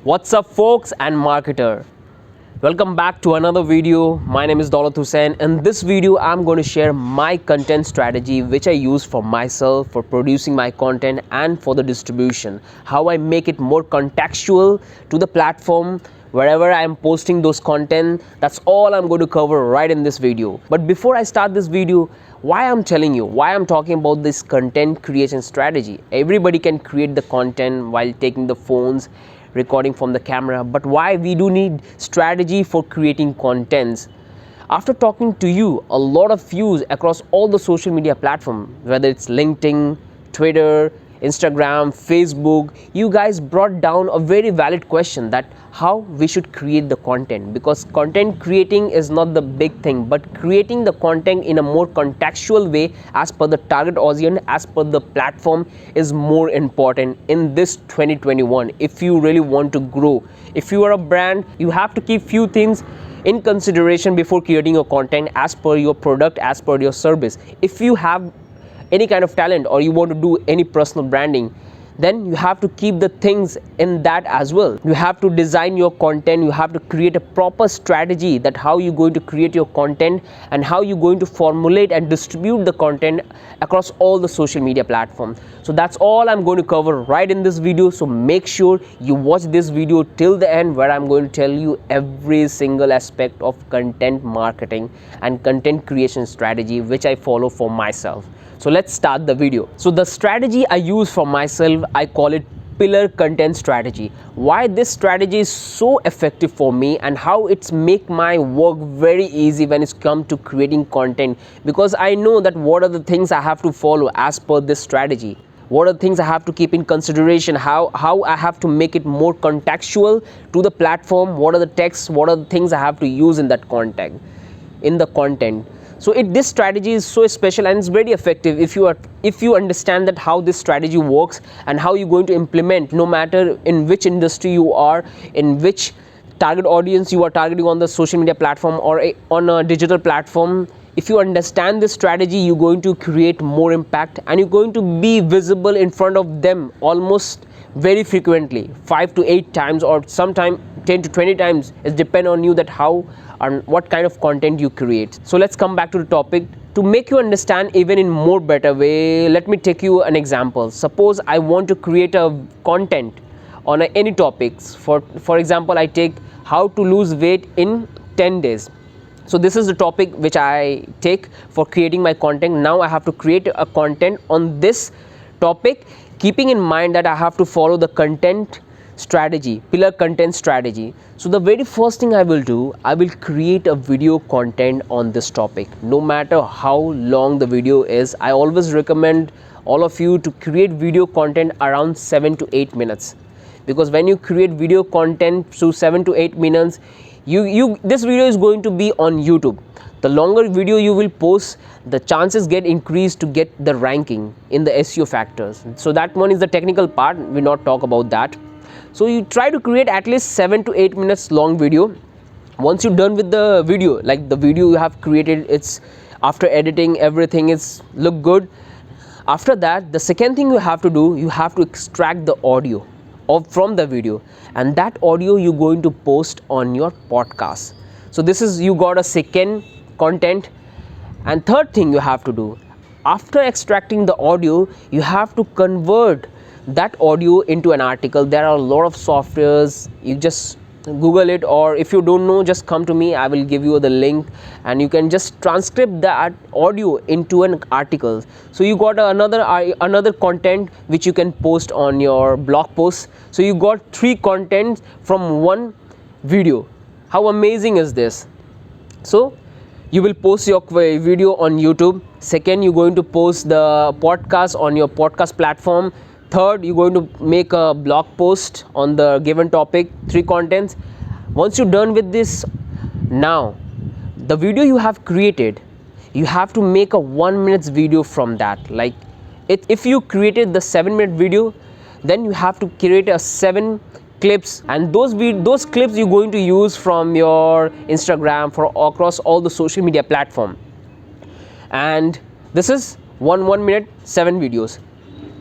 What's up, folks and marketer? Welcome back to another video. My name is Daulat Hussain. In this video, I'm going to share my content strategy which I use for myself, for producing my content and for the distribution. How I make it more contextual to the platform wherever I am posting those content. That's all I'm going to cover right in this video. But before I start this video, why I'm telling you, why I'm talking about this content creation strategy. Everybody can create the content while taking the phones, recording from the camera, but why we do need strategy for creating contents? After talking to you, a lot of views across all the social media platforms, whether it's LinkedIn, Twitter, Instagram, Facebook, you guys brought down a very valid question that how we should create the content, because content creating is not the big thing, but creating the content in a more contextual way as per the target audience, as per the platform is more important in this 2021. If you really want to grow, if you are a brand, you have to keep few things in consideration before creating your content as per your product, as per your service. If you have any kind of talent or you want to do any personal branding, then you have to keep the things in that as well. You have to design your content, you have to create a proper strategy that how you're going to create your content and how you're going to formulate and distribute the content across all the social media platforms. So that's all I'm going to cover right in this video. So make sure you watch this video till the end, where I'm going to tell you every single aspect of content marketing and content creation strategy which I follow for myself. So let's start the video. So the strategy I use for myself, I call it pillar content strategy. Why this strategy is so effective for me and how it's make my work very easy when it's come to creating content, because I know that what are the things I have to follow as per this strategy. What are the things I have to keep in consideration, how I have to make it more contextual to the platform, what are the texts, what are the things I have to use in that content, in the content. So this strategy is so special and it's very effective if you understand that how this strategy works and how you're going to implement, no matter in which industry you are, in which target audience you are targeting on the social media platform or on a digital platform. If you understand this strategy, you're going to create more impact and you're going to be visible in front of them almost very frequently, 5 to 8 times or sometime 10 to 20 times. It depends on you that how and what kind of content you create. So let's come back to the topic. To make you understand even in more better way, let me take you an example. Suppose I want to create a content on any topics. For example, I take how to lose weight in 10 days. So this is the topic which I take for creating my content. Now I have to create a content on this topic, keeping in mind that I have to follow the content strategy, pillar content strategy. So the very first thing I will do, I will create a video content on this topic. No matter how long the video is, I always recommend all of you to create video content around 7 to 8 minutes, because when you create video content through 7 to 8 minutes, this video is going to be on YouTube. The longer video you will post, the chances get increased to get the ranking in the SEO factors. So that one is the technical part, we not talk about that. So you try to create at least 7 to 8 minutes long video. Once you're done with the video, like the video you have created, it's after editing, everything is look good. After that, the second thing you have to do, you have to extract the audio from the video, and that audio you're going to post on your podcast. So this is, you got a second content. And third thing you have to do, after extracting the audio, you have to convert that audio into an article. There are a lot of softwares, you just Google it, or if you don't know, just come to me, I will give you the link and you can just transcribe that audio into an article. So you got another content which you can post on your blog post. So you got 3 contents from one video. How amazing is this? So you will post your video on YouTube. Second, you're going to post the podcast on your podcast platform. Third, you're going to make a blog post on the given topic, 3 contents. Once you're done with this, now the video you have created, you have to make a 1 minute video from that. Like if you created the 7-minute video, then you have to create a 7 clips, and those clips you're going to use from your Instagram for across all the social media platform. And this is 1 minute 7 videos.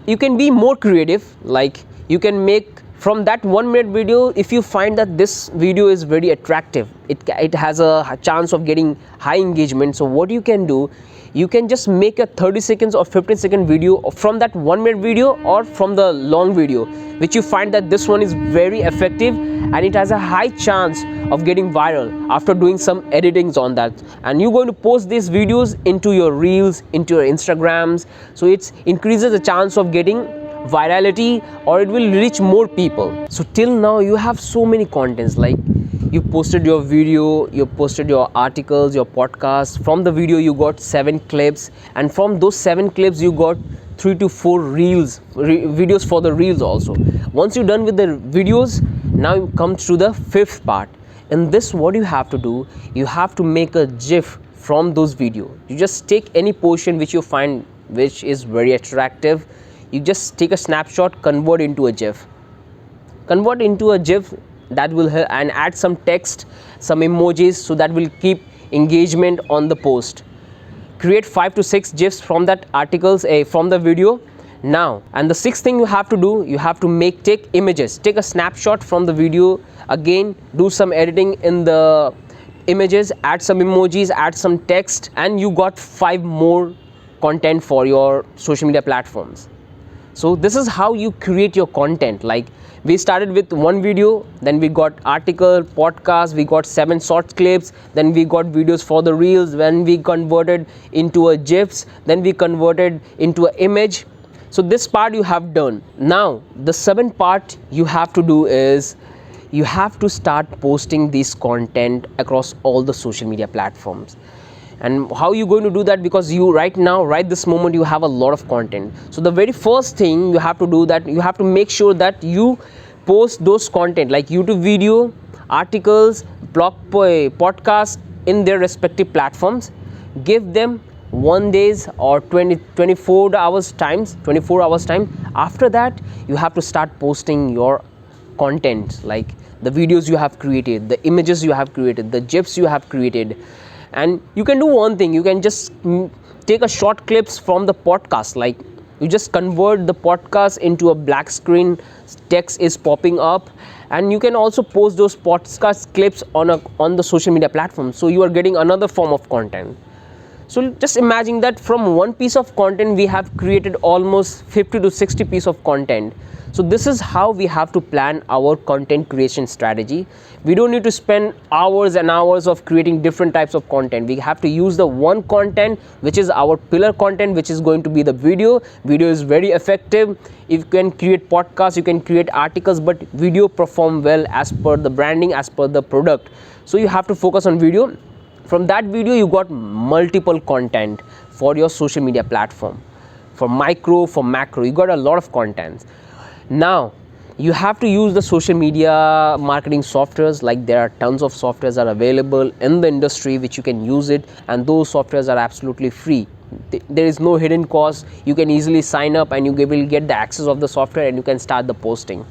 You can be more creative, like you can make from that 1 minute video, if you find that this video is very attractive, it has a chance of getting high engagement, so what you can do, you can just make a 30 seconds or 15-second video from that 1 minute video or from the long video, which you find that this one is very effective and it has a high chance of getting viral after doing some editings on that. And you're going to post these videos into your reels, into your Instagrams, so it increases the chance of getting virality, or it will reach more people. So till now you have so many contents, like you posted your video, you posted your articles, your podcast. From the video you got 7 clips, and from those 7 clips you got 3 to 4 videos for the reels also. Once you're done with the videos, now you come to the 5th part. In this, what you have to do, you have to make a GIF from those videos. You just take any portion which you find which is very attractive, you just take a snapshot, convert into a GIF. Convert into a GIF, that will help, and add some text, some emojis, so that will keep engagement on the post. Create 5 to 6 GIFs from that articles, from the video. Now, and the 6th thing you have to do, you have to take images. Take a snapshot from the video, again do some editing in the images, add some emojis, add some text, and you got 5 more content for your social media platforms. So this is how you create your content. Like, we started with 1 video, then we got article, podcast, we got 7 short clips, then we got videos for the reels, when we converted into a GIFs, then we converted into an image. So this part you have done. Now the 7th part you have to do is, you have to start posting this content across all the social media platforms. And how you going to do that? Because you right this moment, you have a lot of content. So the very first thing you have to do, that you have to make sure that you post those content like YouTube video, articles, blog, podcast in their respective platforms. Give them 1 day or 24 hours time. After that, you have to start posting your content, like the videos you have created, the images you have created, the GIFs you have created. And you can do one thing, you can just take a short clips from the podcast, like you just convert the podcast into a black screen, text is popping up, and you can also post those podcast clips on the social media platform, so you are getting another form of content. So just imagine that from one piece of content we have created almost 50 to 60 pieces of content. So this is how we have to plan our content creation strategy. We don't need to spend hours and hours of creating different types of content. We have to use the one content which is our pillar content, which is going to be the video. Video is very effective. You can create podcasts, you can create articles, but video perform well as per the branding, as per the product. So you have to focus on video. From that video you got multiple content for your social media platform, for micro, for macro, you got a lot of contents. Now you have to use the social media marketing softwares, like there are tons of softwares are available in the industry which you can use it, and those softwares are absolutely free. There is no hidden cost. You can easily sign up and you will get the access of the software and you can start the posting.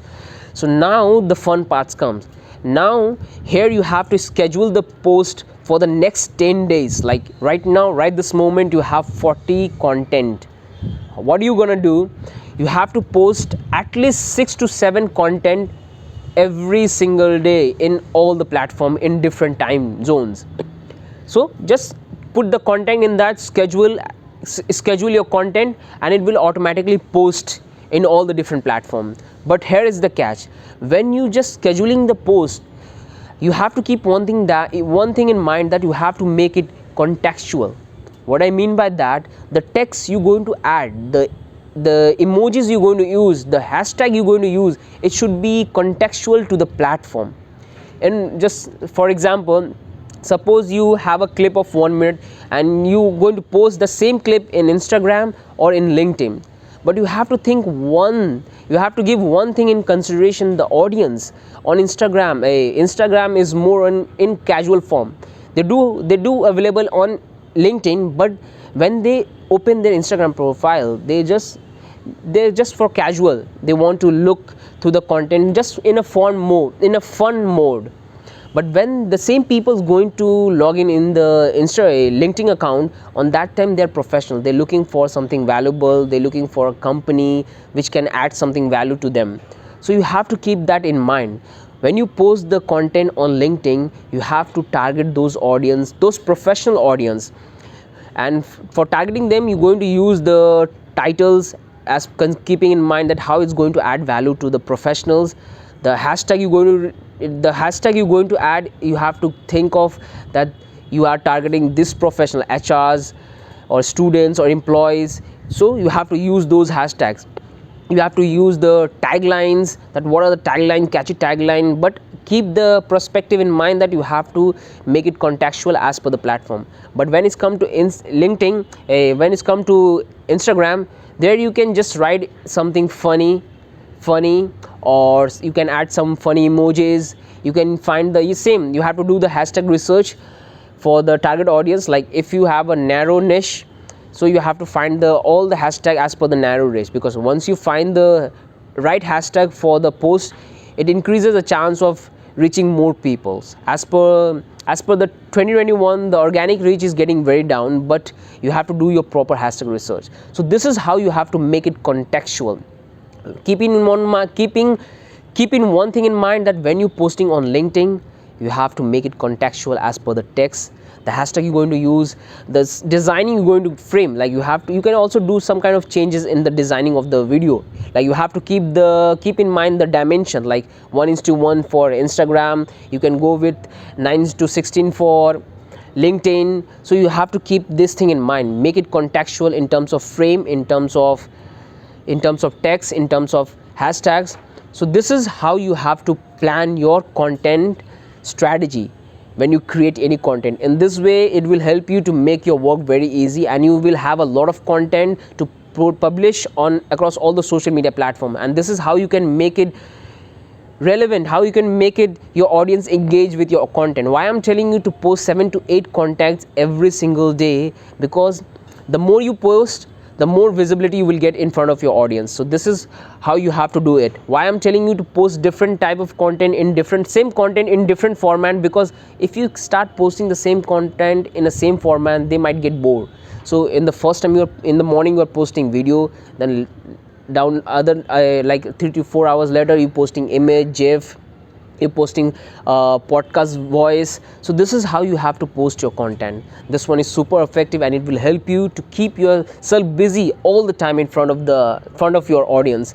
So now the fun parts comes. Now here you have to schedule the post for the next 10 days. Like right now, right this moment, you have 40 content. What are you gonna do? You have to post at least 6 to 7 content every single day in all the platform in different time zones. So just put the content in that schedule your content, and it will automatically post in all the different platforms. But here is the catch: when you just scheduling the post, you have to keep one thing in mind, that you have to make it contextual. What I mean by that, the text you're going to add, the emojis you're going to use, the hashtag you're going to use, it should be contextual to the platform. And just for example, suppose you have a clip of 1 minute and you're going to post the same clip in Instagram or in LinkedIn, but you have to give one thing in consideration: the audience. On Instagram, Instagram is more in casual form. They do available on LinkedIn, but when they open their Instagram profile, they're just for casual. They want to look through the content just in a fun mode. But when the same people is going to log in the LinkedIn account, on that time they're professional. They're looking for something valuable. They're looking for a company which can add something value to them. So you have to keep that in mind. When you post the content on LinkedIn, you have to target those audience, those professional audience, and for targeting them, you're going to use the titles as keeping in mind that how it's going to add value to the professionals. The hashtag you're going to add, you have to think of that you are targeting this professional, HRs or students or employees. So you have to use those hashtags. You have to use the taglines, that what are the tagline, catchy tagline, but keep the perspective in mind that you have to make it contextual as per the platform. But when it's come to LinkedIn, when it's come to Instagram, there you can just write something funny, or you can add some funny emojis. You can find the same, you have to do the hashtag research for the target audience. Like if you have a narrow niche, so you have to find all the hashtag as per the narrow niche, because once you find the right hashtag for the post, it increases the chance of reaching more people. As per the 2021, the organic reach is getting very down, but you have to do your proper hashtag research. So this is how you have to make it contextual. Keeping one thing in mind, that when you're posting on LinkedIn, you have to make it contextual as per the text, the hashtag you're going to use, the designing you're going to frame. Like you can also do some kind of changes in the designing of the video. Like you have to keep in mind the dimension, like 1:1 for Instagram, you can go with 9:16 for LinkedIn. So you have to keep this thing in mind, make it contextual in terms of frame, in terms of text, in terms of hashtags. So this is how you have to plan your content strategy when you create any content. In this way, it will help you to make your work very easy, and you will have a lot of content to publish on across all the social media platform. And this is how you can make it relevant, how you can make it your audience engage with your content. Why I'm telling you to post 7 to 8 contacts every single day, because the more you post, the more visibility you will get in front of your audience. So this is how you have to do it. Why I'm telling you to post different type of content in same content in different format, because if you start posting the same content in the same format, they might get bored. So in the first time, in the morning you're posting video, then down other like 3 to 4 hours later you're posting image, GIF, you're posting podcast voice. So this is how you have to post your content. This one is super effective, and it will help you to keep yourself busy all the time in front of your audience.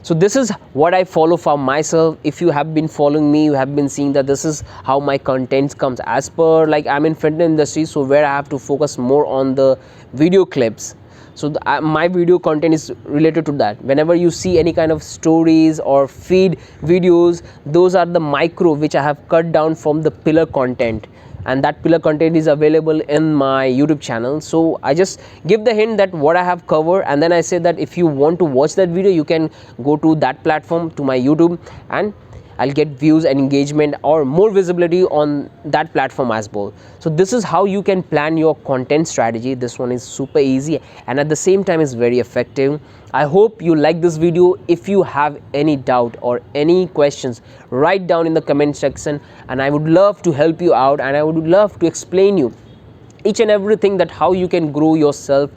So this is what I follow for myself. If you have been following me, you have been seeing that this is how my content comes. As per, like, I'm in fitness industry, so where I have to focus more on the video clips. So my video content is related to that. Whenever you see any kind of stories or feed videos, those are the micro which I have cut down from the pillar content, and that pillar content is available in my YouTube channel. So I just give the hint that what I have covered, and then I say that if you want to watch that video, you can go to that platform, to my YouTube, and I'll get views and engagement or more visibility on that platform as well. So this is how you can plan your content strategy. This one is super easy, and at the same time is very effective. I hope you like this video. If you have any doubt or any questions, write down in the comment section, and I would love to help you out, and I would love to explain you each and everything, that how you can grow yourself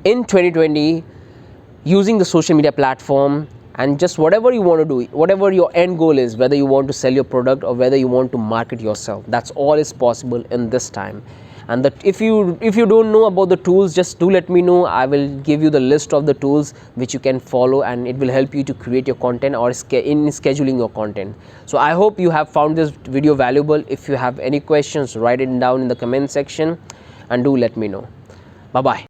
in 2020 using the social media platform. And just whatever you want to do, whatever your end goal is, whether you want to sell your product or whether you want to market yourself, that's all is possible in this time. And that if you don't know about the tools, just do let me know. I will give you the list of the tools which you can follow, and it will help you to create your content or in scheduling your content. So I hope you have found this video valuable. If you have any questions, write it down in the comment section, and do let me know. Bye bye.